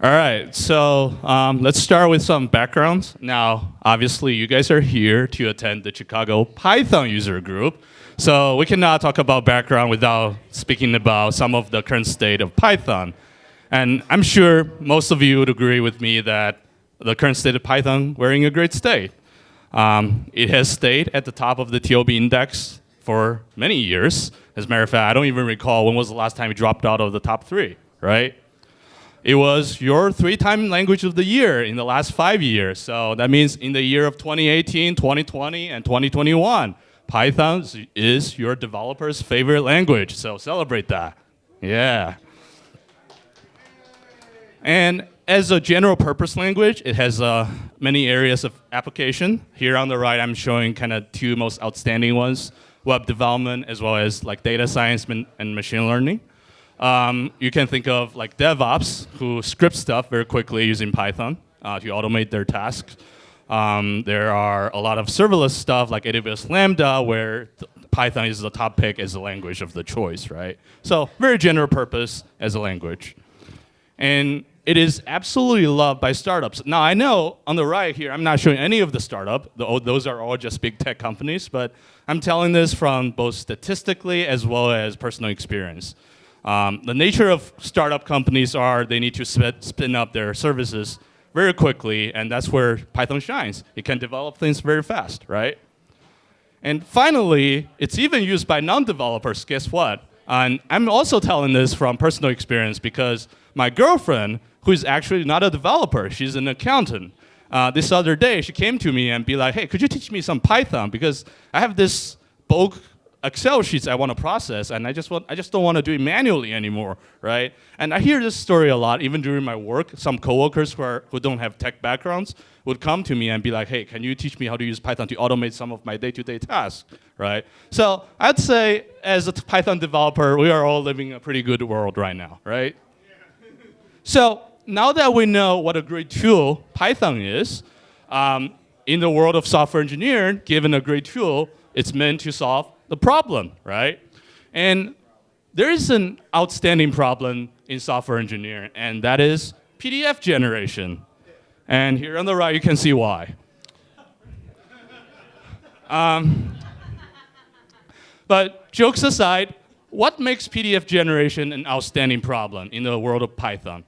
All right, so let's start with some backgrounds. Now, obviously, you guys are here to attend the Chicago Python user group, so we cannot talk about background without speaking about some of the current state of Python. And I'm sure most of you would agree with me that the current state of Python, we're in a great state. It has stayed at the top of the TOB index for many years. As a matter of fact, I don't even recall when was the last time it dropped out of the top 3, right? It was your 3-time language of the year in the last 5 years. So that means in the year of 2018, 2020, and 2021, Python is your developer's favorite language. So celebrate that. Yeah. And as a general purpose language, it has many areas of application. Here on the right, I'm showing kind of 2 most outstanding ones, web development as well as like data science and machine learning. You can think of like DevOps, who script stuff very quickly using Python to automate their tasks. There are a lot of serverless stuff like AWS Lambda, where Python is the top pick as the language of the choice, right? So very general purpose as a language. And it is absolutely loved by startups. Now, I know on the right here, I'm not showing any of the startup. Those are all just big tech companies. But I'm telling this from both statistically as well as personal experience. The nature of startup companies are they need to spin up their services very quickly, and that's where Python shines. It can develop things very fast, right? And finally, it's even used by non-developers. Guess what? And I'm also telling this from personal experience because my girlfriend, who is actually not a developer, she's an accountant. This other day, she came to me and be like, hey, could you teach me some Python? Because I have this bulk Excel sheets I want to process, and I just don't want to do it manually anymore, right? And I hear this story a lot, even during my work. Some coworkers who don't have tech backgrounds would come to me and be like, hey, can you teach me how to use Python to automate some of my day-to-day tasks, right? So I'd say, as a Python developer, we are all living in a pretty good world right now, right? So now that we know what a great tool Python is, in the world of software engineering, given a great tool, it's meant to solve the problem, right? And there is an outstanding problem in software engineering, and that is PDF generation. And here on the right, you can see why. But jokes aside, what makes PDF generation an outstanding problem in the world of Python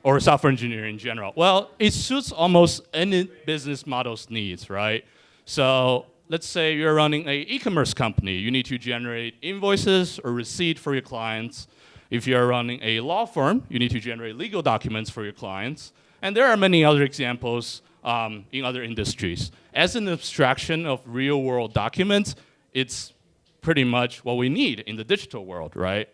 or software engineering in general? Well, it suits almost any business model's needs, right? So let's say you're running an e-commerce company. You need to generate invoices or receipt for your clients. If you're running a law firm, you need to generate legal documents for your clients. And there are many other examples in other industries. As an abstraction of real-world documents, it's pretty much what we need in the digital world, right?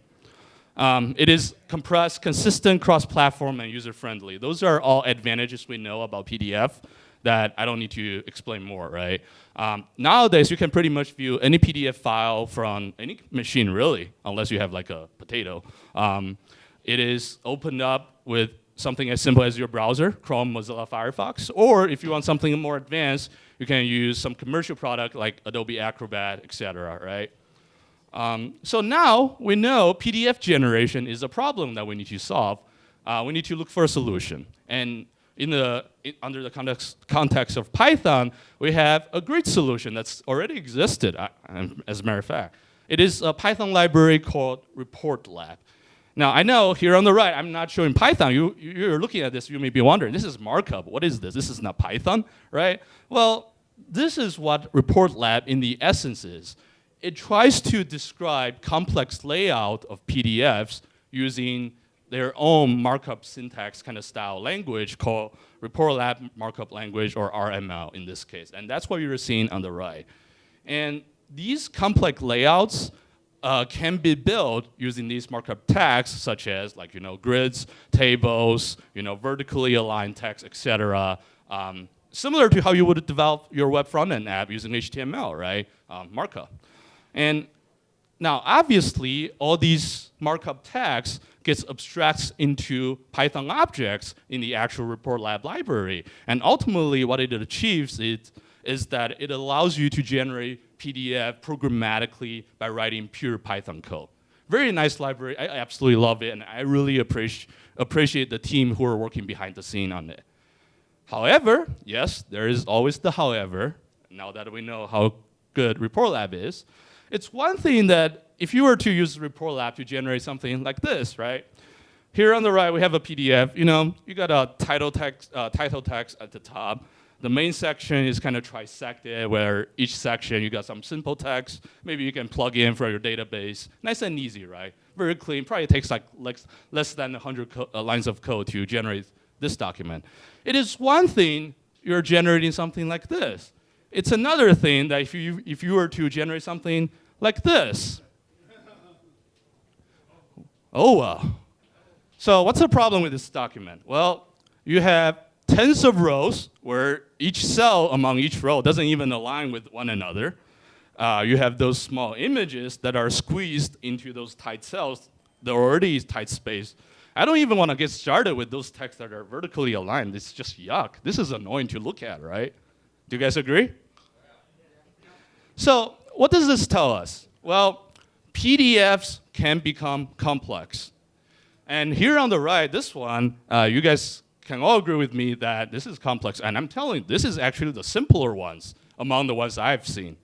It is compressed, consistent, cross-platform, and user-friendly. Those are all advantages we know about PDF that I don't need to explain more, right? Nowadays, you can pretty much view any PDF file from any machine, really, unless you have like a potato. It is opened up with something as simple as your browser, Chrome, Mozilla Firefox, or if you want something more advanced, you can use some commercial product like Adobe Acrobat, et cetera, right? So now we know PDF generation is a problem that we need to solve. We need to look for a solution. And under the context of Python, we have a great solution that's already existed, as a matter of fact. It is a Python library called Report Lab. Now, I know here on the right, I'm not showing Python. You're looking at this, you may be wondering, this is markup. What is this? This is not Python, right? Well, this is what Report Lab in the essence is. It tries to describe complex layout of PDFs using their own markup syntax kind of style language called Report Lab Markup Language, or RML in this case. And that's what you're seeing on the right. And these complex layouts can be built using these markup tags, such as like, grids, tables, vertically aligned text, et cetera. Similar to how you would develop your web front-end app using HTML, right? Markup. And now, obviously, all these markup tags gets abstracted into Python objects in the actual Report Lab library. And ultimately, what it achieves is that it allows you to generate PDF programmatically by writing pure Python code. Very nice library. I absolutely love it, and I really appreciate appreciate the team who are working behind the scene on it. However, yes, there is always the however, now that we know how good Report Lab is. It's one thing that if you were to use Report Lab to generate something like this, right? Here on the right, we have a PDF. You know, you got a title text at the top. The main section is kind of trisected, where each section you got some simple text. Maybe you can plug in for your database. Nice and easy, right? Very clean. Probably takes like less than 100 lines of code to generate this document. It is one thing you're generating something like this. It's another thing that if you were to generate something like this. Oh, wow. So what's the problem with this document? Well, you have tens of rows where each cell among each row doesn't even align with one another. You have those small images that are squeezed into those tight cells, the already tight space. I don't even want to get started with those texts that are vertically aligned. It's just yuck. This is annoying to look at, right? Do you guys agree? So what does this tell us? Well, PDFs can become complex. And here on the right, this one, you guys can all agree with me that this is complex. And I'm telling you, this is actually the simpler ones among the ones I've seen.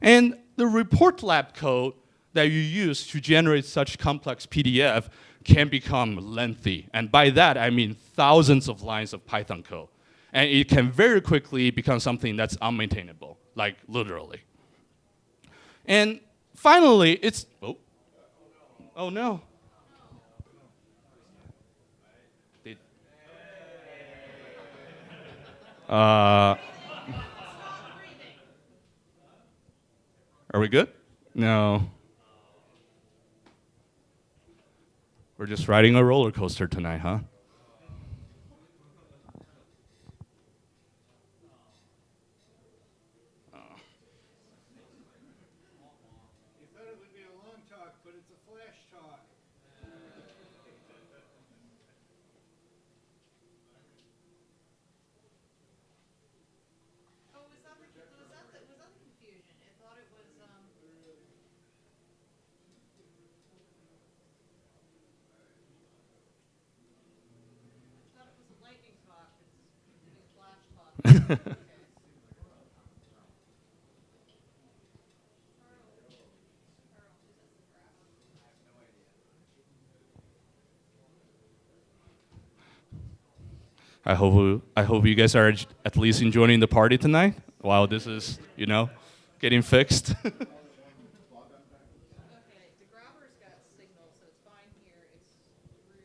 And the report lab code that you use to generate such complex PDF can become lengthy. And by that, I mean thousands of lines of Python code. And it can very quickly become something that's unmaintainable, like literally. And finally, it's, oh no. Are we good? No. We're just riding a roller coaster tonight, huh? You thought it would be a long talk, but it's a flash talk. Oh, was that the confusion? I thought it was, I thought it was a lightning talk. It's a flash talk. Okay. I hope you guys are at least enjoying the party tonight while this is, getting fixed. Okay, the grabber's got signal, so it's fine here. It's through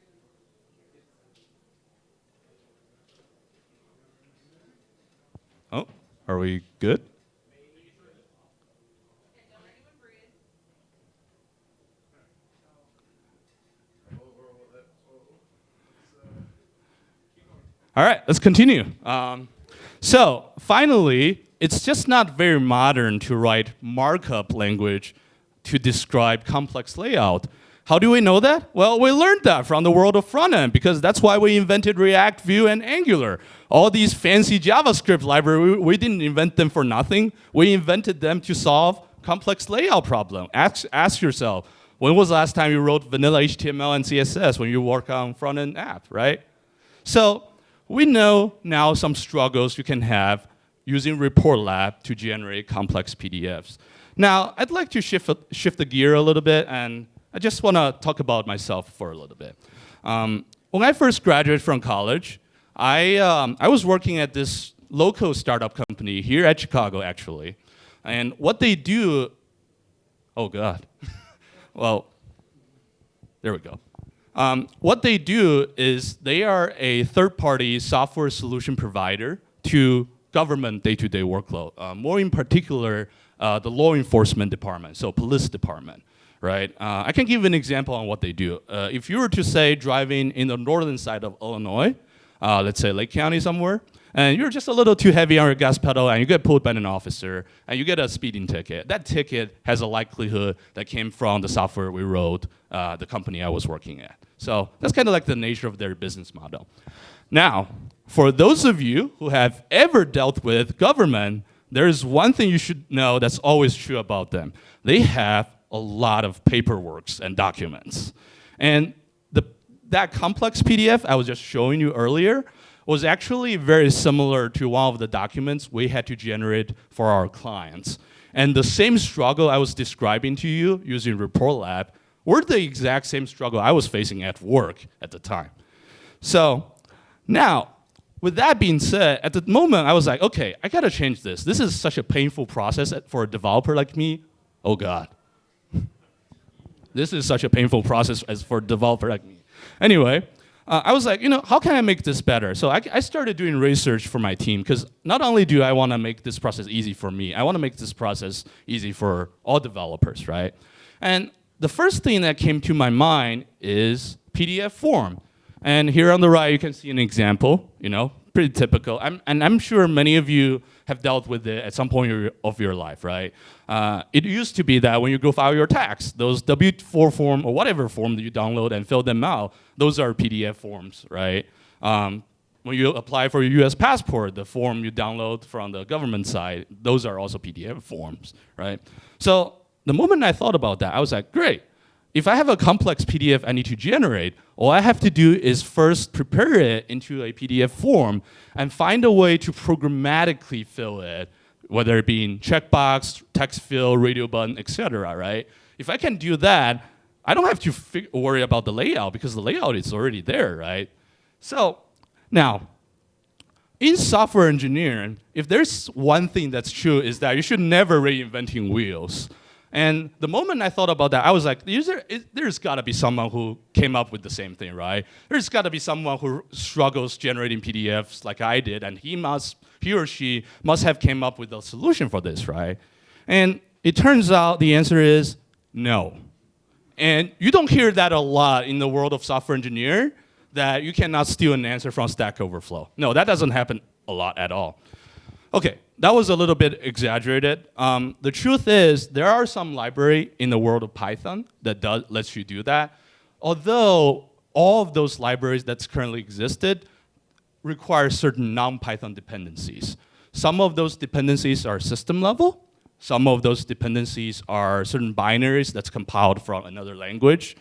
here. Oh, are we good? Okay, don't anyone breathe. All right, let's continue. So finally, it's just not very modern to write markup language to describe complex layout. How do we know that? Well, we learned that from the world of front-end because that's why we invented React, Vue, and Angular. All these fancy JavaScript libraries, we didn't invent them for nothing. We invented them to solve complex layout problem. Ask yourself, when was the last time you wrote vanilla HTML and CSS when you work on front-end app, right? So we know now some struggles you can have using Report Lab to generate complex PDFs. Now, I'd like to shift the gear a little bit, and I just want to talk about myself for a little bit. When I first graduated from college, I was working at this local startup company here at Chicago, actually. And what they do, oh God. Well, there we go. What they do is they are a third-party software solution provider to government day-to-day workload. More in particular, the law enforcement department, so police department, right? I can give an example on what they do. If you were to say driving in the northern side of Illinois, let's say Lake County somewhere, and you're just a little too heavy on your gas pedal and you get pulled by an officer and you get a speeding ticket. That ticket has a likelihood that came from the software we wrote, the company I was working at. So that's kind of like the nature of their business model. Now, for those of you who have ever dealt with government, there's one thing you should know that's always true about them. They have a lot of paperwork and documents. And that complex PDF I was just showing you earlier was actually very similar to one of the documents we had to generate for our clients. And the same struggle I was describing to you using Report Lab were the exact same struggle I was facing at work at the time. So now, with that being said, at the moment I was like, okay, I gotta change this. This is such a painful process for a developer like me. Oh God. This is such a painful process as for a developer like me. Anyway, I was like, how can I make this better? So I started doing research for my team, because not only do I want to make this process easy for me, I want to make this process easy for all developers, right? And the first thing that came to my mind is PDFForm. And here on the right, you can see an example, pretty typical. And I'm sure many of you have dealt with it at some point of your life, right? It used to be that when you go file your tax, those W-4 form or whatever form that you download and fill them out, those are PDF forms, right? When you apply for your US passport, the form you download from the government side, those are also PDF forms, right? So the moment I thought about that, I was like, great. If I have a complex PDF I need to generate, all I have to do is first prepare it into a PDF form and find a way to programmatically fill it, whether it be in checkbox, text field, radio button, etc. Right? If I can do that, I don't have to worry about the layout because the layout is already there, right? So now, in software engineering, if there's one thing that's true is that you should never reinventing wheels. And the moment I thought about that, I was like, there's got to be someone who came up with the same thing, right? There's got to be someone who struggles generating PDFs like I did, and he or she must have came up with a solution for this, right? And it turns out the answer is no. And you don't hear that a lot in the world of software engineer, that you cannot steal an answer from Stack Overflow. No, that doesn't happen a lot at all. Okay, that was a little bit exaggerated. The truth is, there are some library in the world of Python that lets you do that. Although all of those libraries that's currently existed require certain non-Python dependencies. Some of those dependencies are system level. Some of those dependencies are certain binaries that's compiled from another language.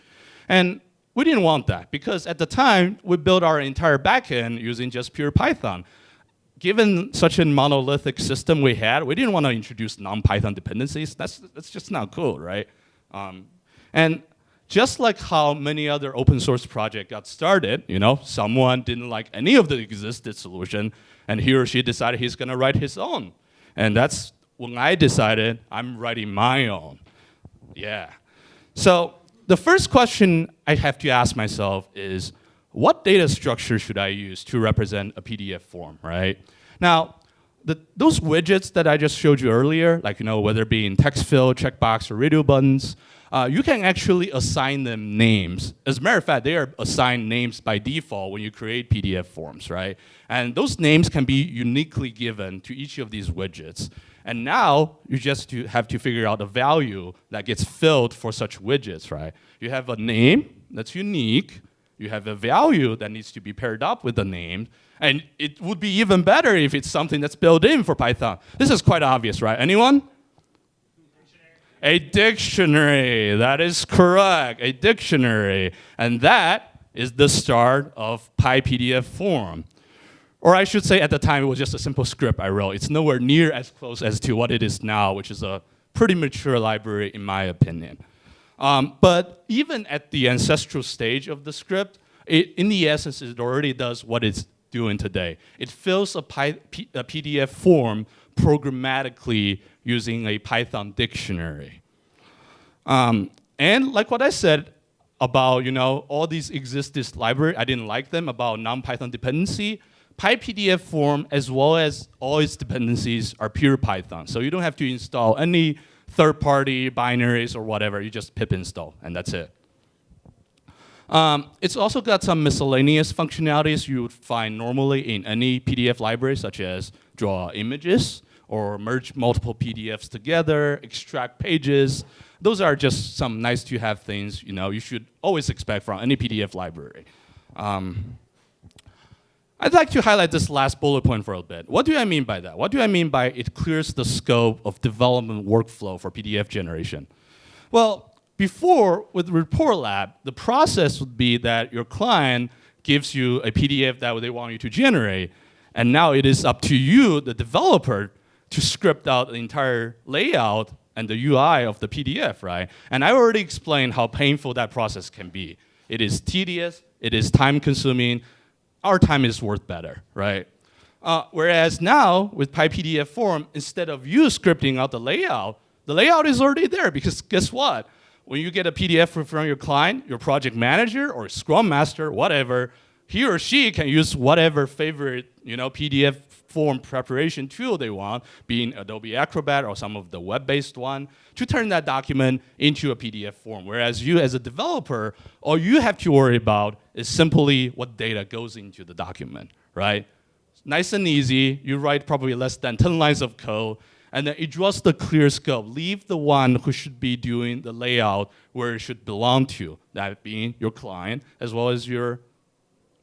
And we didn't want that because at the time, we built our entire backend using just pure Python. Given such a monolithic system we had, we didn't want to introduce non-Python dependencies. That's just not cool, right? And just like how many other open source projects got started, someone didn't like any of the existing solution, and he or she decided he's going to write his own. And that's when I decided I'm writing my own. Yeah. So the first question I have to ask myself is, what data structure should I use to represent a PDF form, right? Now, those widgets that I just showed you earlier, like whether it be in text field, checkbox, or radio buttons, you can actually assign them names. As a matter of fact, they are assigned names by default when you create PDF forms, right? And those names can be uniquely given to each of these widgets. And now you just have to figure out a value that gets filled for such widgets, right? You have a name that's unique. You have a value that needs to be paired up with the name. And it would be even better if it's something that's built in for Python. This is quite obvious, right? Anyone? A dictionary. That is correct. A dictionary. And that is the start of PiPDFForm. Or I should say at the time it was just a simple script I wrote. It's nowhere near as close as to what it is now, which is a pretty mature library in my opinion. But even at the ancestral stage of the script, in the essence, it already does what it's doing today. It fills a PDF form programmatically using a Python dictionary. And like what I said about all these existing libraries, I didn't like them about non-Python dependency. PyPDFForm, as well as all its dependencies, are pure Python. So you don't have to install any third-party binaries or whatever. You just pip install, and that's it. It's also got some miscellaneous functionalities you would find normally in any PDF library, such as draw images or merge multiple PDFs together, extract pages. Those are just some nice-to-have things you should always expect from any PDF library. I'd like to highlight this last bullet point for a bit. What do I mean by that? What do I mean by it clears the scope of development workflow for PDF generation? Well, before, with Report Lab, the process would be that your client gives you a PDF that they want you to generate, and now it is up to you, the developer, to script out the entire layout and the UI of the PDF, right? And I already explained how painful that process can be. It is tedious, it is time-consuming. Our time is worth better, right? Whereas now, with PiPDFForm, instead of you scripting out the layout is already there, because guess what? When you get a PDF from your client, your project manager or Scrum Master, whatever, he or she can use whatever favorite PDF form preparation tool they want, being Adobe Acrobat or some of the web-based one, to turn that document into a PDF form. Whereas you, as a developer, all you have to worry about is simply what data goes into the document, right? Nice and easy. You write probably less than 10 lines of code, and then it draws the clear scope. Leave the one who should be doing the layout where it should belong to, that being your client as well as your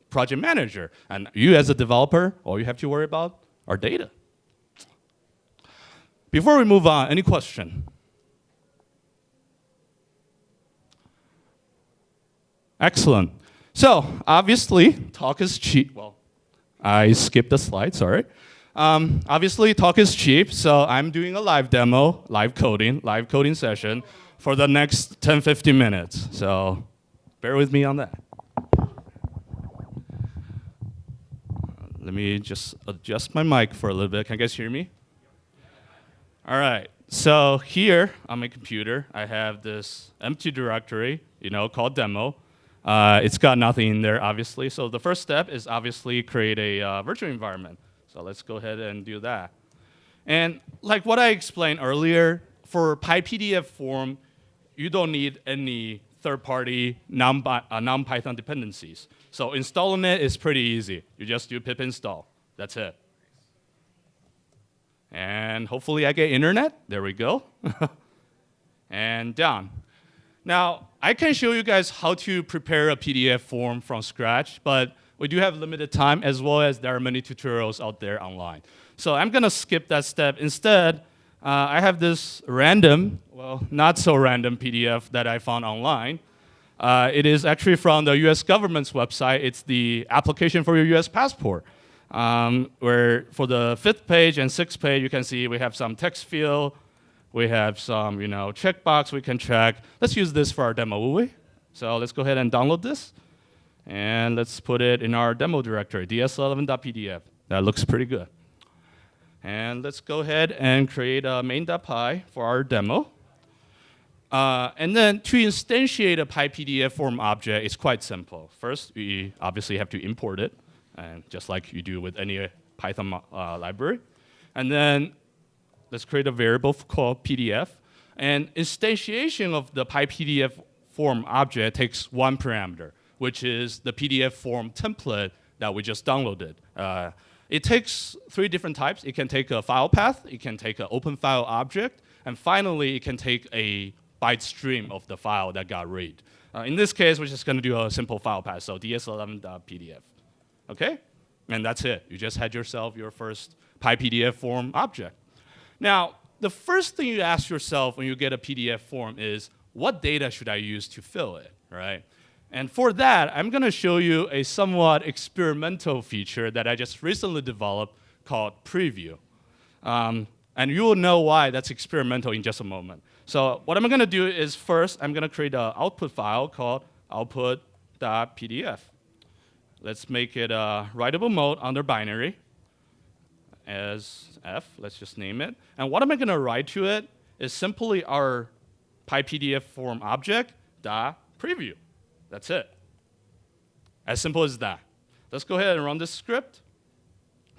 project manager. And you as a developer, all you have to worry about are data. Before we move on, any question? Excellent. So obviously, talk is cheap. Well, I skipped a slide, sorry. Obviously, talk is cheap, so I'm doing a live demo, live coding session for the next 10, 15 minutes. So bear with me on that. Let me just adjust my mic for a little bit. Can you guys hear me? All right. So here on my computer, I have this empty directory, called demo. It's got nothing in there, obviously. So the first step is obviously create a virtual environment. So let's go ahead and do that. And like what I explained earlier, for PiPDFForm, you don't need any third-party non-Python dependencies. So installing it is pretty easy. You just do pip install. That's it. And hopefully I get internet. There we go. And done. Now, I can show you guys how to prepare a PDF form from scratch, but we do have limited time, as well as there are many tutorials out there online. So I'm going to skip that step. Instead, I have this random, well, not so random PDF that I found online. It is actually from the US government's website. It's the application for your US passport, where for the 5th page and 6th page, you can see we have some text field. We have some, checkbox we can check. Let's use this for our demo, will we? So let's go ahead and download this. And let's put it in our demo directory, ds11.pdf. That looks pretty good. And let's go ahead and create a main.py for our demo. And then to instantiate a PyPDFForm object, it's quite simple. First, we obviously have to import it, and just like you do with any Python library. And then let's create a variable called PDF. And instantiation of the PyPDFForm object takes one parameter, which is the PDF form template that we just downloaded. It takes 3 different types. It can take a file path, it can take an open file object, and finally, it can take a byte stream of the file that got read. In this case, we're just going to do a simple file path, so ds11.pdf. Okay? And that's it. You just had yourself your first PyPDFForm object. Now, the first thing you ask yourself when you get a PDF form is, what data should I use to fill it, right? And for that, I'm going to show you a somewhat experimental feature that I just recently developed called Preview. And you will know why that's experimental in just a moment. So what I'm going to do is first, I'm going to create an output file called output.pdf. Let's make it a writable mode under binary as F. Let's just name it. And what am I going to write to it is simply our PyPDFForm object dot preview. That's it. As simple as that. Let's go ahead and run this script.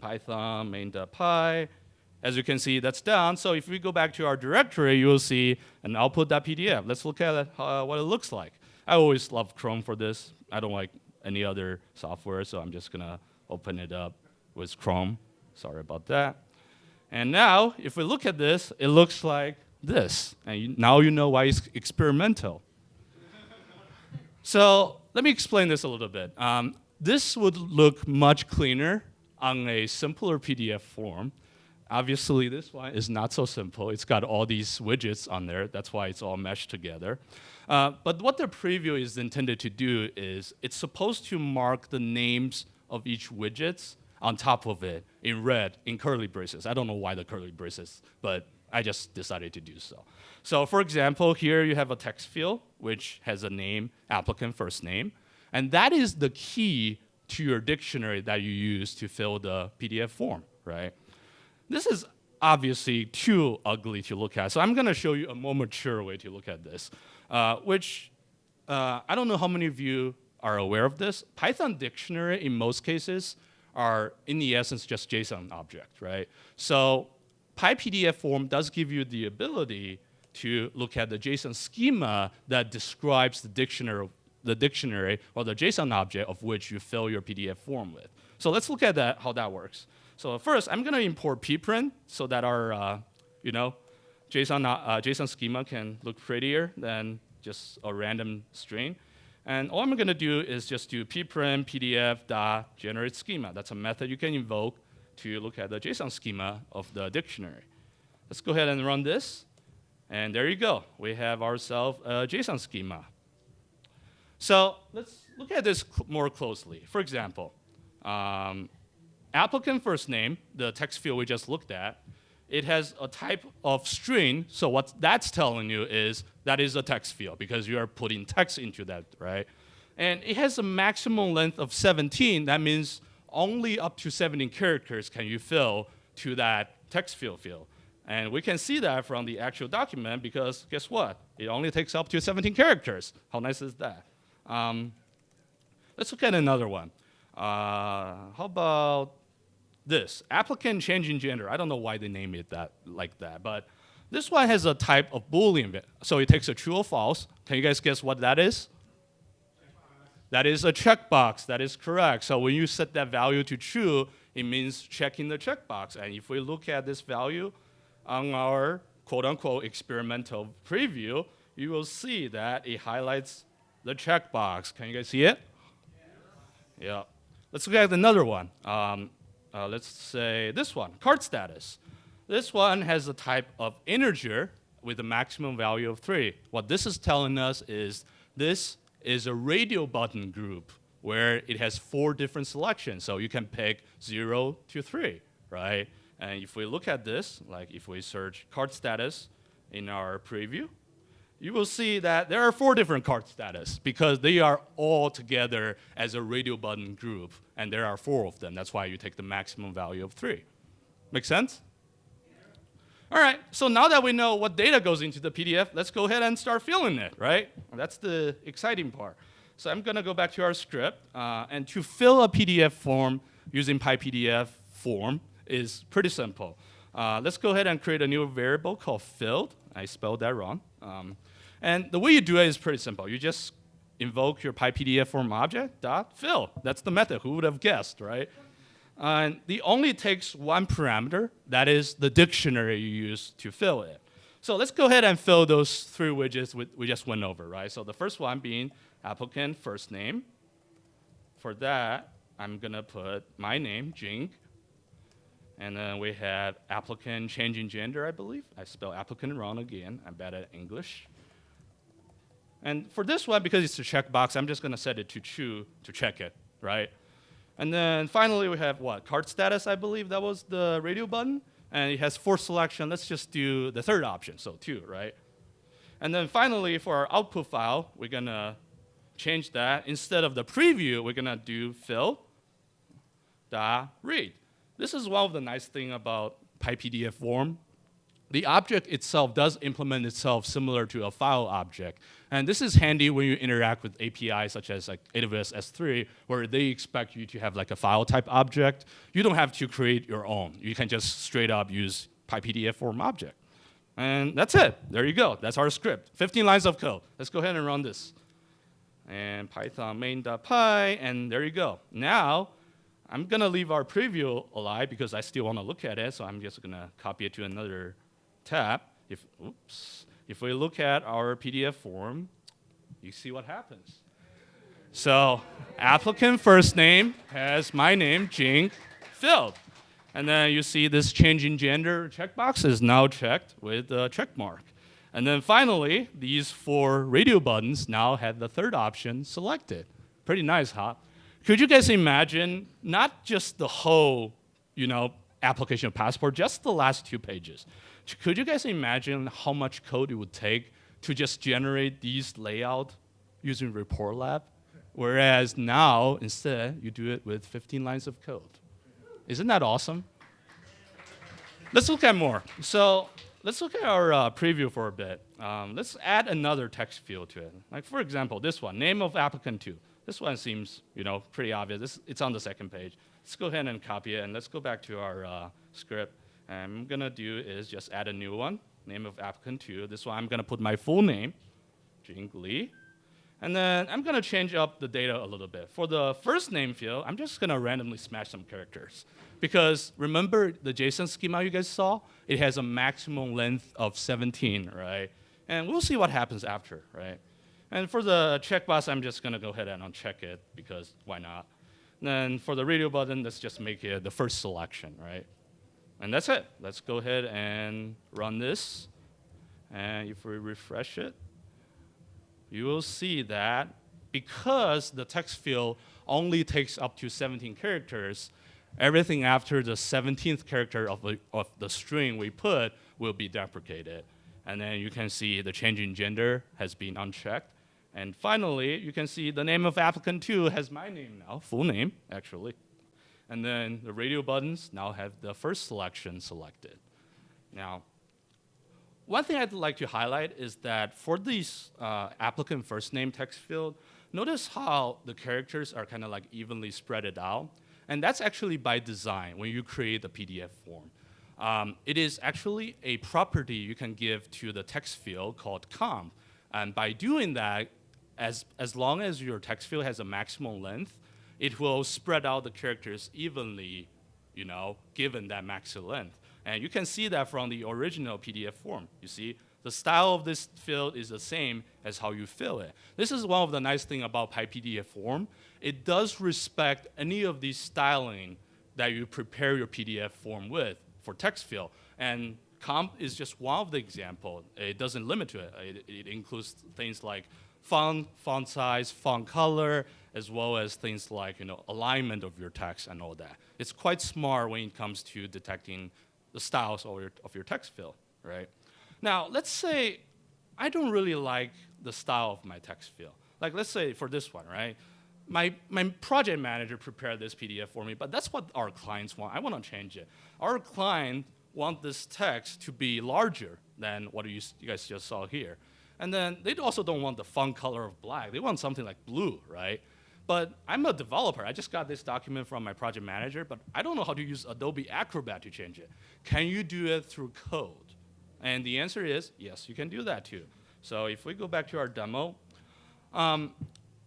Python main.py. As you can see, that's down. So if we go back to our directory, you will see an output.pdf. Let's look at what it looks like. I always love Chrome for this. I don't like any other software, so I'm just going to open it up with Chrome. Sorry about that. And now, if we look at this, it looks like this. And now you know why it's experimental. So let me explain this a little bit. This would look much cleaner on a simpler PDF form. Obviously, this one is not so simple. It's got all these widgets on there. That's why it's all meshed together. But what the preview is intended to do is it's supposed to mark the names of each widgets on top of it in red, in curly braces. I don't know why the curly braces, but I just decided to do so. So for example, here you have a text field, which has a name, applicant first name. And that is the key to your dictionary that you use to fill the PDF form, right? This is obviously too ugly to look at. So I'm going to show you a more mature way to look at this, which I don't know how many of you are aware of this. Python dictionary, in most cases, are in the essence just JSON object, right? So PiPDFForm does give you the ability to look at the JSON schema that describes the dictionary or the JSON object of which you fill your PDF form with. So let's look at that, how that works. So first, I'm going to import pprint so that our JSON schema can look prettier than just a random string. And all I'm going to do is just do pprint pdf.generate schema. That's a method you can invoke to look at the JSON schema of the dictionary. Let's go ahead and run this. And there you go. We have ourselves a JSON schema. So let's look at this more closely. For example, applicant first name, the text field we just looked at, it has a type of string. So what that's telling you is that is a text field because you are putting text into that, right? And it has a maximum length of 17. That means only up to 17 characters can you fill to that text field. And we can see that from the actual document because guess what? It only takes up to 17 characters. How nice is that? Let's look at another one. How about this? Applicant changing gender. I don't know why they name it like that, but this one has a type of Boolean. So it takes a true or false. Can you guys guess what that is? That is a checkbox. That is correct. So when you set that value to true, it means checking the checkbox. And if we look at this value on our quote-unquote experimental preview, you will see that it highlights the checkbox. Can you guys see it? Yeah. Let's look at another one. Let's say this one, card status. This one has a type of integer with a maximum value of 3. What this is telling us is this is a radio button group where it has 4 different selections. So you can pick 0 to 3, right? And if we look at this, like if we search card status in our preview, you will see that there are 4 different card status because they are all together as a radio button group, and there are 4 of them. That's why you take the maximum value of 3. Make sense? All right, so now that we know what data goes into the PDF, let's go ahead and start filling it, right? That's the exciting part. So I'm going to go back to our script, and to fill a PDF form using PyPDFForm is pretty simple. Let's go ahead and create a new variable called filled. I spelled that wrong. And the way you do it is pretty simple. You just invoke your PyPDFForm object dot fill. That's the method. Who would have guessed, right? And it only takes one parameter. That is the dictionary you use to fill it. So let's go ahead and fill those 3 widgets we just went over, right? So the first one being applicant first name. For that, I'm going to put my name, Jinge. And then we have applicant changing gender, I believe. I spelled applicant wrong again. I'm bad at English. And for this one, because it's a checkbox, I'm just going to set it to true to check it, right? And then finally, we have what? Card status, I believe. That was the radio button. And it has 4 selection. Let's just do the third option, so 2, right? And then finally, for our output file, we're going to change that. Instead of the preview, we're going to do fill.read. This is one of the nice things about PyPDFForm. The object itself does implement itself similar to a file object. And this is handy when you interact with APIs such as like AWS S3, where they expect you to have like a file type object. You don't have to create your own. You can just straight up use PyPDFForm object. And that's it. There you go. That's our script. 15 lines of code. Let's go ahead and run this. And Python main.py, and there you go. Now, I'm going to leave our preview alive because I still want to look at it, so I'm just going to copy it to another tab. If we look at our PDF form, you see what happens. So applicant first name has my name, Jinge, filled. And then you see this changing gender checkbox is now checked with a check mark. And then finally, these 4 radio buttons now have the third option selected. Pretty nice, huh? Could you guys imagine not just the whole, application of Passport, just the last 2 pages? Could you guys imagine how much code it would take to just generate these layout using Report Lab? Whereas now, instead, you do it with 15 lines of code. Isn't that awesome? Let's look at more. So let's look at our preview for a bit. Let's add another text field to it. Like, for example, this one, name of applicant 2. This one seems, pretty obvious. It's on the second page. Let's go ahead and copy it, and let's go back to our script. And I'm going to do is just add a new one, name of applicant 2. This one, I'm going to put my full name, Jinge Li. And then I'm going to change up the data a little bit. For the first name field, I'm just going to randomly smash some characters. Because remember the JSON schema you guys saw? It has a maximum length of 17, right? And we'll see what happens after, right? And for the checkbox, I'm just going to go ahead and uncheck it, because why not? And then for the radio button, let's just make it the first selection, right? And that's it. Let's go ahead and run this. And if we refresh it, you will see that because the text field only takes up to 17 characters, everything after the 17th character of the string we put will be deprecated. And then you can see the changing gender has been unchecked. And finally, you can see the name of applicant 2 has my name now, full name, actually. And then the radio buttons now have the first selection selected. Now, one thing I'd like to highlight is that for these applicant first name text field, notice how the characters are kind of like evenly spread out. And that's actually by design when you create the PDF form. It is actually a property you can give to the text field called comp. And by doing that, as long as your text field has a maximum length, it will spread out the characters evenly, given that maximum length. And you can see that from the original PDF form. You see, the style of this field is the same as how you fill it. This is one of the nice things about PyPDFForm. It does respect any of these styling that you prepare your PDF form with for text field. And comp is just one of the examples. It doesn't limit to it. It includes things like font size, font color, as well as things like alignment of your text and all that. It's quite smart when it comes to detecting the styles of your text field, right? Now, let's say I don't really like the style of my text field. Like, let's say for this one, right? My project manager prepared this PDF for me, but that's what our clients want. I want to change it. Our client want this text to be larger than what you guys just saw here. And then they also don't want the font color of black. They want something like blue, right? But I'm a developer. I just got this document from my project manager, but I don't know how to use Adobe Acrobat to change it. Can you do it through code? And the answer is, yes, you can do that too. So if we go back to our demo, and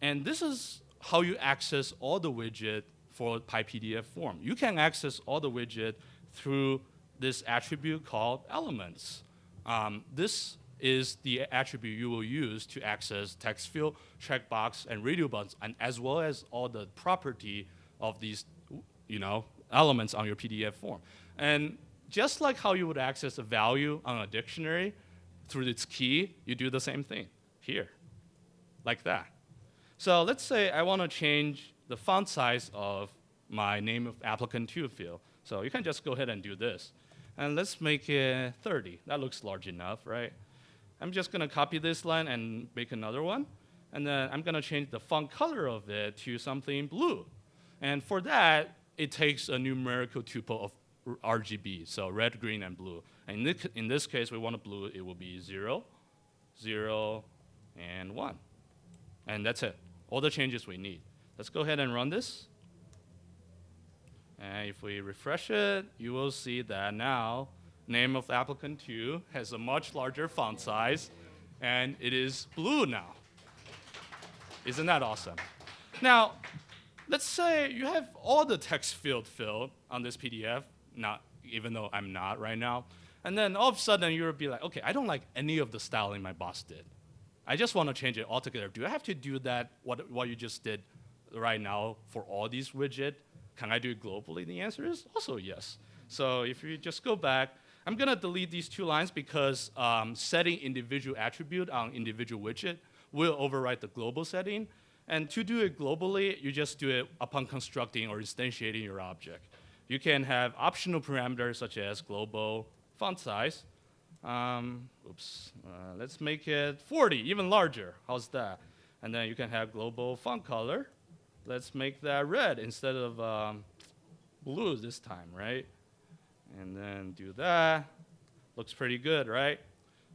this is how you access all the widget for PyPDFForm. You can access all the widget through this attribute called elements. This is the attribute you will use to access text field, checkbox, and radio buttons, and as well as all the property of these elements on your PDF form. And just like how you would access a value on a dictionary through its key, you do the same thing here, like that. So let's say I want to change the font size of my name of applicant 2 field. So you can just go ahead and do this. And let's make it 30. That looks large enough, right? I'm just going to copy this line and make another one. And then I'm going to change the font color of it to something blue. And for that, it takes a numerical tuple of RGB, so red, green, and blue. And in this case, we want a blue. It will be 0, 0, and 1. And that's it. All the changes we need. Let's go ahead and run this. And if we refresh it, you will see that now name of applicant 2 has a much larger font size, and it is blue now. Isn't that awesome? Now, let's say you have all the text field filled on this PDF, even though I'm not right now, and then all of a sudden you'll be like, okay, I don't like any of the styling my boss did. I just want to change it altogether. Do I have to do that, what you just did right now for all these widgets? Can I do it globally? The answer is also yes. So if you just go back, I'm gonna delete these 2 lines because setting individual attribute on individual widget will override the global setting. And to do it globally, you just do it upon constructing or instantiating your object. You can have optional parameters such as global font size. Let's make it 40, even larger. How's that? And then you can have global font color. Let's make that red instead of blue this time, right? And then do that. Looks pretty good, right?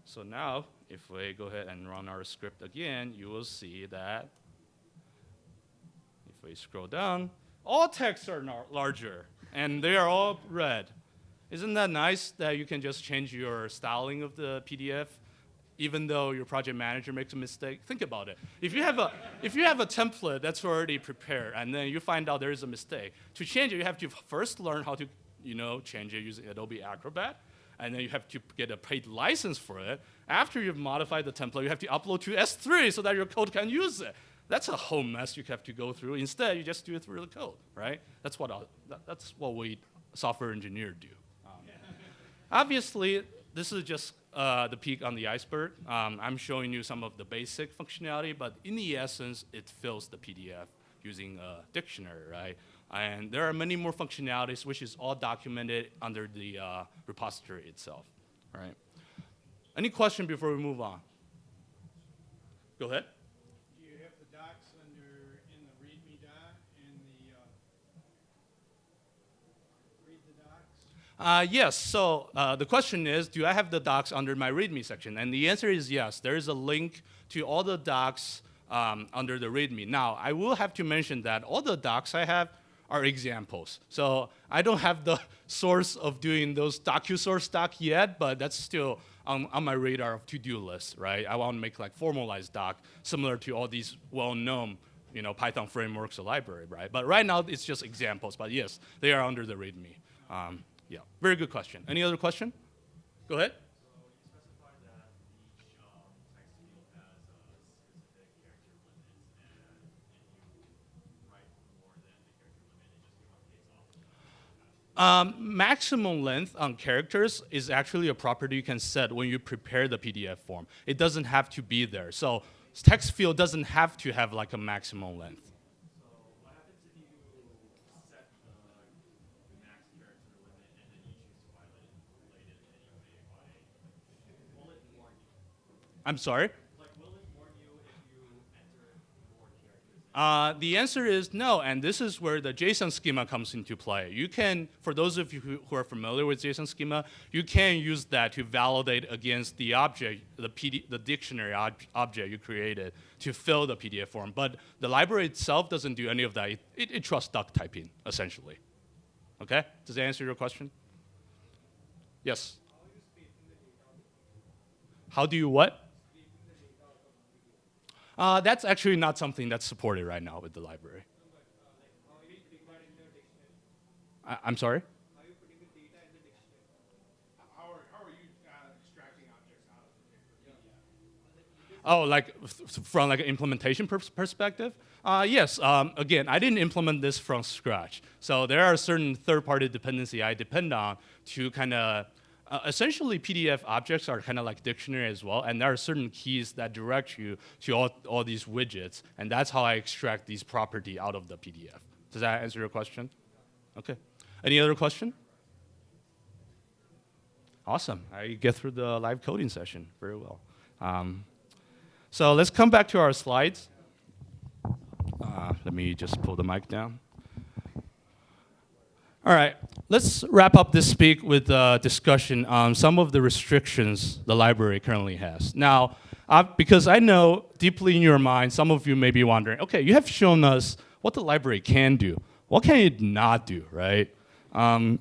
So now, if we go ahead and run our script again, you will see that if we scroll down, all texts are larger, and they are all red. Isn't that nice that you can just change your styling of the PDF, even though your project manager makes a mistake? Think about it. If you have a template that's already prepared, and then you find out there is a mistake, to change it, you have to first learn how to change it using Adobe Acrobat, and then you have to get a paid license for it. After you've modified the template, you have to upload to S3 so that your code can use it. That's a whole mess you have to go through. Instead, you just do it through the code, right? That's what we software engineers do. Obviously, this is just the peak on the iceberg. I'm showing you some of the basic functionality, but in the essence, it fills the PDF using a dictionary, right? And there are many more functionalities, which is all documented under the repository itself, right? Any question before we move on? Go ahead. Do you have the docs in the README doc, read the docs? Yes, so the question is, do I have the docs under my README section? And the answer is yes. There is a link to all the docs under the README. Now, I will have to mention that all the docs I have are examples. So I don't have the source of doing those docu-source doc yet, but that's still on my radar of to-do list, right? I want to make like formalized doc similar to all these well-known Python frameworks or library, right? But right now, it's just examples. But yes, they are under the README. Yeah, very good question. Any other question? Go ahead. So you specified that each text field has a specific character limit, and you write more than the character limit, it just truncates off. Maximum length on characters is actually a property you can set when you prepare the PDF form. It doesn't have to be there. So text field doesn't have to have like a maximum length. So what happens if you set the max character limit and then you choose to violate it anyway will it warn you? I'm sorry? Like, will it warn you if you enter more characters? The answer is no, and this is where the JSON schema comes into play. You can, for those of you who are familiar with JSON schema, you can use that to validate against the object, the dictionary object you created to fill the PDF form. But the library itself doesn't do any of that. It trusts duck typing, essentially. Okay? Does that answer your question? Yes? How do you what? That's actually not something that's supported right now with the library. I'm sorry? How are you extracting objects out of the PDF? Oh, like from like an implementation perspective? Yes. Again, I didn't implement this from scratch. So there are certain third-party dependency I depend on to kind of essentially, PDF objects are kind of like dictionary as well, and there are certain keys that direct you to all these widgets, and that's how I extract these property out of the PDF. Does that answer your question? Okay. Any other question? Awesome. I get through the live coding session very well. So let's come back to our slides. Let me just pull the mic down. All right, let's wrap up this speak with a discussion on some of the restrictions the library currently has. Now, because I know deeply in your mind, some of you may be wondering, okay, you have shown us what the library can do. What can it not do, right? And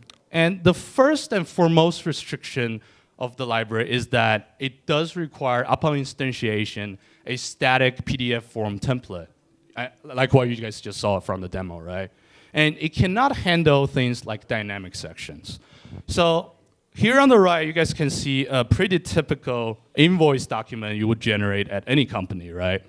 the first and foremost restriction of the library is that it does require, upon instantiation, a static PDF form template, like what you guys just saw from the demo, right? And it cannot handle things like dynamic sections. So here on the right, you guys can see a pretty typical invoice document you would generate at any company, right?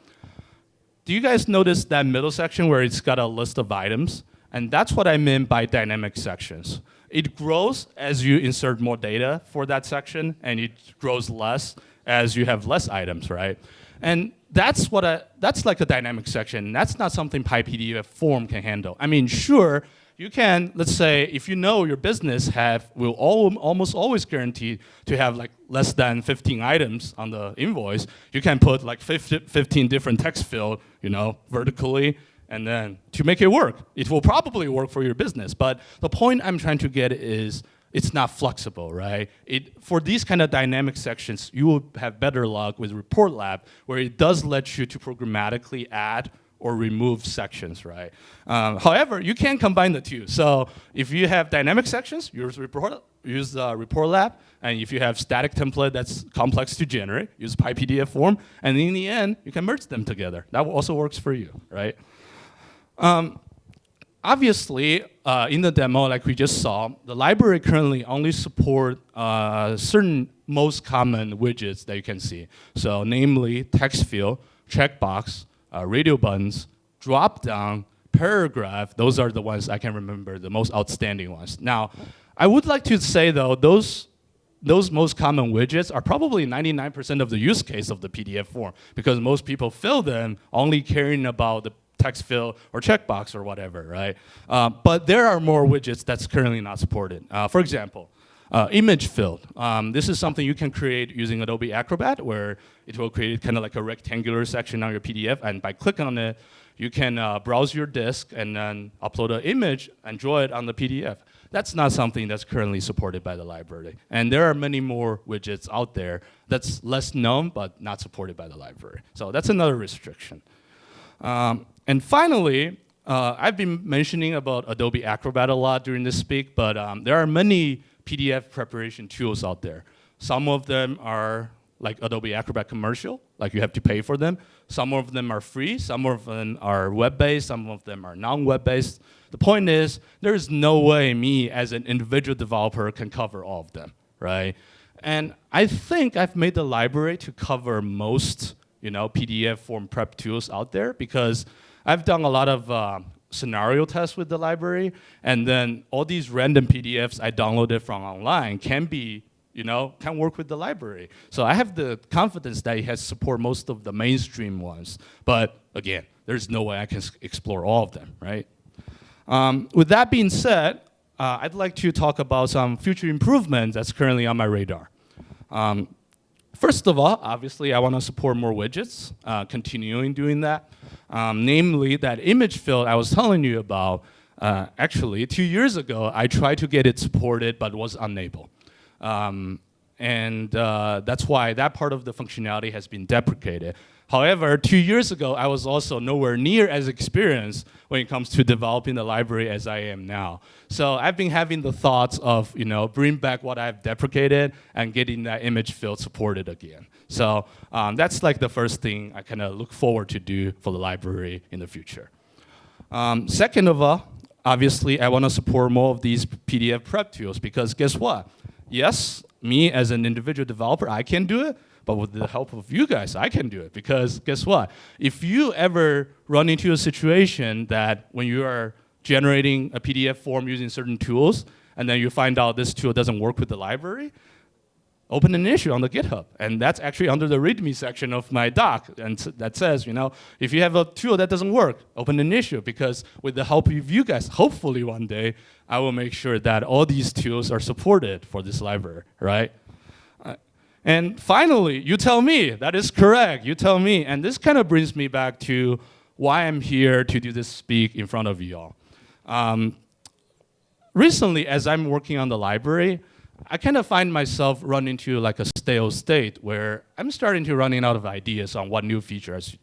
Do you guys notice that middle section where it's got a list of items? And that's what I meant by dynamic sections. It grows as you insert more data for that section, and it grows less as you have less items, right? And that's like a dynamic section. That's not something PyPDFForm can handle. I mean, sure, you can, let's say, if you know your business will almost always guarantee to have like less than 15 items on the invoice, you can put like 15 different text field, vertically, and then to make it work. It will probably work for your business. But the point I'm trying to get is it's not flexible, right? For these kind of dynamic sections, you will have better luck with Report Lab, where it does let you to programmatically add or remove sections, right? However, you can combine the two. So if you have dynamic sections, use Report Lab. And if you have static template that's complex to generate, use PyPDFForm. And in the end, you can merge them together. That also works for you, right? Obviously, in the demo, like we just saw, the library currently only support certain most common widgets that you can see. So namely, text field, checkbox, radio buttons, drop-down, paragraph. Those are the ones I can remember, the most outstanding ones. Now, I would like to say, though, those most common widgets are probably 99% of the use case of the PDF form, because most people fill them only caring about the text field or checkbox or whatever, right? But there are more widgets that's currently not supported. For example, image field. This is something you can create using Adobe Acrobat, where it will create kind of like a rectangular section on your PDF, and by clicking on it, you can browse your disk and then upload an image and draw it on the PDF. That's not something that's currently supported by the library. And there are many more widgets out there that's less known but not supported by the library. So that's another restriction. And finally, I've been mentioning about Adobe Acrobat a lot during this speak, but there are many PDF preparation tools out there. Some of them are like Adobe Acrobat Commercial, like you have to pay for them. Some of them are free, some of them are web-based, some of them are non-web-based. The point is, there is no way me as an individual developer can cover all of them, right? And I think I've made the library to cover most PDF form prep tools out there, because I've done a lot of scenario tests with the library, and then all these random PDFs I downloaded from online can work with the library. So I have the confidence that it has support most of the mainstream ones. But again, there's no way I can explore all of them, right? With that being said, I'd like to talk about some future improvements that's currently on my radar. First of all, obviously, I want to support more widgets, continuing doing that. Namely, that image field I was telling you about, actually, 2 years ago, I tried to get it supported, but was unable. That's why that part of the functionality has been deprecated. However, 2 years ago, I was also nowhere near as experienced when it comes to developing the library as I am now. So I've been having the thoughts of, bring back what I've deprecated and getting that image field supported again. So that's like the first thing I kind of look forward to do for the library in the future. Second of all, obviously, I want to support more of these PDF prep tools, because guess what? Yes, me as an individual developer, I can do it. But with the help of you guys, I can do it, because guess what? If you ever run into a situation that when you are generating a PDF form using certain tools, and then you find out this tool doesn't work with the library, open an issue on the GitHub. And that's actually under the README section of my doc. And that says, if you have a tool that doesn't work, open an issue, because with the help of you guys, hopefully one day, I will make sure that all these tools are supported for this library, right? And finally, you tell me, that is correct, you tell me. And this kind of brings me back to why I'm here to do this speak in front of you all. Recently, as I'm working on the library, I kind of find myself run into like a stale state where I'm starting to running out of ideas on what new features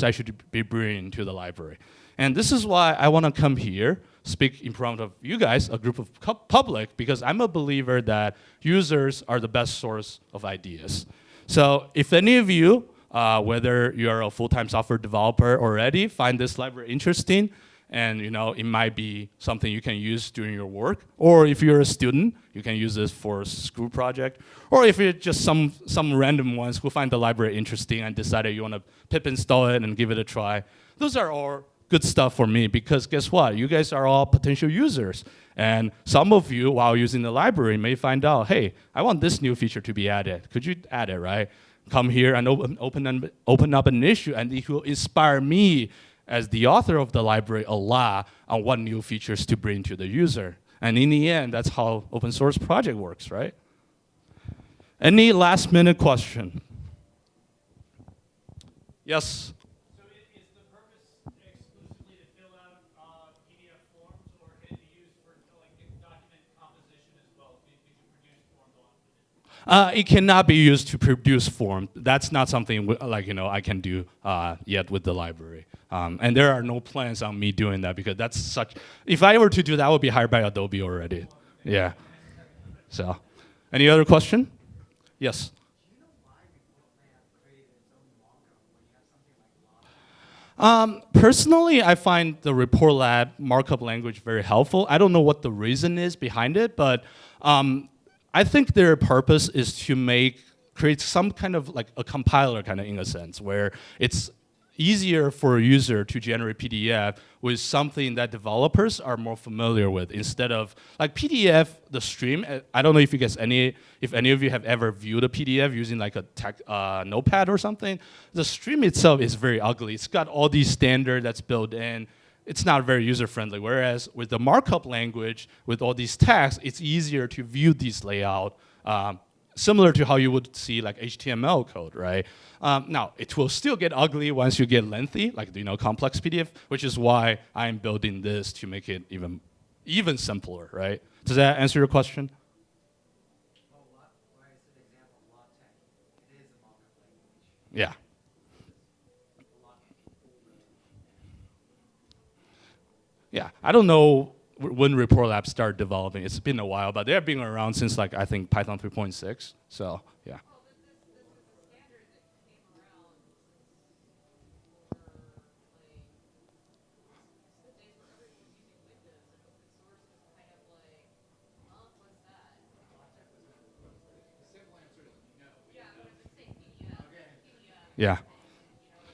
I should be bringing to the library. And this is why I want to come here, speak in front of you guys, a group of public, because I'm a believer that users are the best source of ideas. So if any of you, whether you're a full-time software developer already, find this library interesting, and it might be something you can use during your work, or if you're a student, you can use this for a school project, or if you're just some random ones who find the library interesting and decided you want to pip install it and give it a try, those are all good stuff for me because guess what? You guys are all potential users. And some of you, while using the library, may find out, hey, I want this new feature to be added. Could you add it, right? Come here and open up an issue, and it will inspire me as the author of the library a lot on what new features to bring to the user. And in the end, that's how open source project works, right? Any last minute question? Yes? So is the purpose exclusively to fill out PDF forms, or can it be used for like document composition as well? Did you produce forms along with it? It cannot be used to produce form. That's not something like I can do yet with the library. And there are no plans on me doing that because that's such. If I were to do that, I would be hired by Adobe already. Yeah. So, any other question? Yes. Personally, I find the Report Lab markup language very helpful. I don't know what the reason is behind it, but I think their purpose is to create some kind of like a compiler kind of in a sense, where it's easier for a user to generate PDF with something that developers are more familiar with instead of like PDF, the stream. I don't know if if any of you have ever viewed a PDF using like a notepad or something. The stream itself is very ugly. It's got all these standards that's built in. It's not very user-friendly. Whereas with the markup language, with all these tags, it's easier to view these layout, similar to how you would see like HTML code, right? Now, it will still get ugly once you get lengthy, like complex PDF, which is why I'm building this to make it even simpler, right? Does that answer your question? Why is an example of LaTeX? It is a markup language. Yeah. Yeah, I don't know when Report Lab started developing. It's been a while, but they have been around since like I think Python 3.6. So yeah. Well, this is a standard that came around for like the days where everyone was using Windows and open source was kind of like, what's that? The simple answer is no. Yeah, but I'm just saying PDF. PDF. Yeah.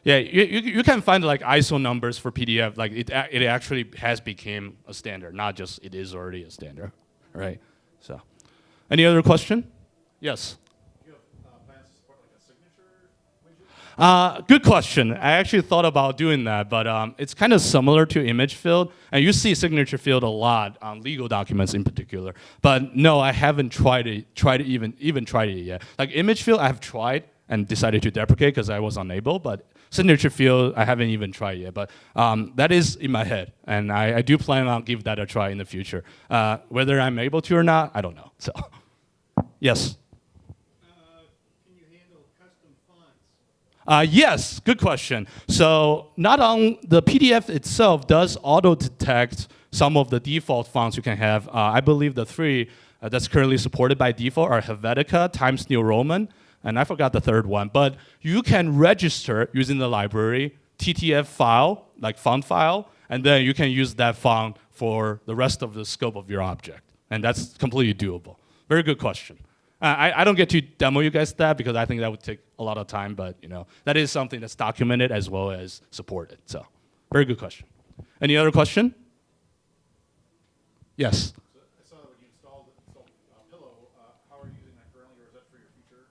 Yeah, you can find like ISO numbers for PDF. Like it actually has become a standard, not just it is already a standard, right? So, any other question? Yes. Do you have plans to support like a signature widget? Good question. I actually thought about doing that, but it's kind of similar to image field, and you see signature field a lot on legal documents in particular. But no, I haven't tried it yet. Like image field, I have tried and decided to deprecate because I was unable, but signature field, I haven't even tried yet, but that is in my head, and I do plan on give that a try in the future. Whether I'm able to or not, I don't know. So, yes. Can you handle custom fonts? Yes, good question. So not on the PDF itself does auto-detect some of the default fonts you can have. I believe the three that's currently supported by default are Helvetica, Times New Roman, and I forgot the third one. But you can register using the library TTF file, like font file, and then you can use that font for the rest of the scope of your object. And that's completely doable. Very good question. I don't get to demo you guys that because I think that would take a lot of time, but that is something that's documented as well as supported. So, very good question. Any other question? Yes. So I saw when you installed Pillow. How are you using that currently, or is that for your future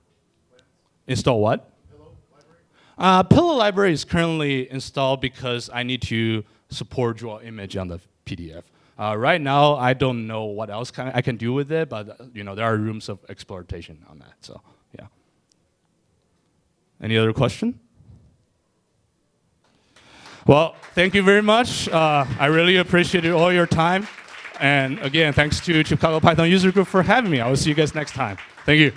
plans? Install what? Pillow library? Pillow library is currently installed because I need to support draw image on the PDF. Right now, I don't know what else I can do with it, but there are rooms of exploitation on that. So, yeah. Any other question? Well, thank you very much. I really appreciated all your time. And again, thanks to Chicago Python User Group for having me. I will see you guys next time. Thank you.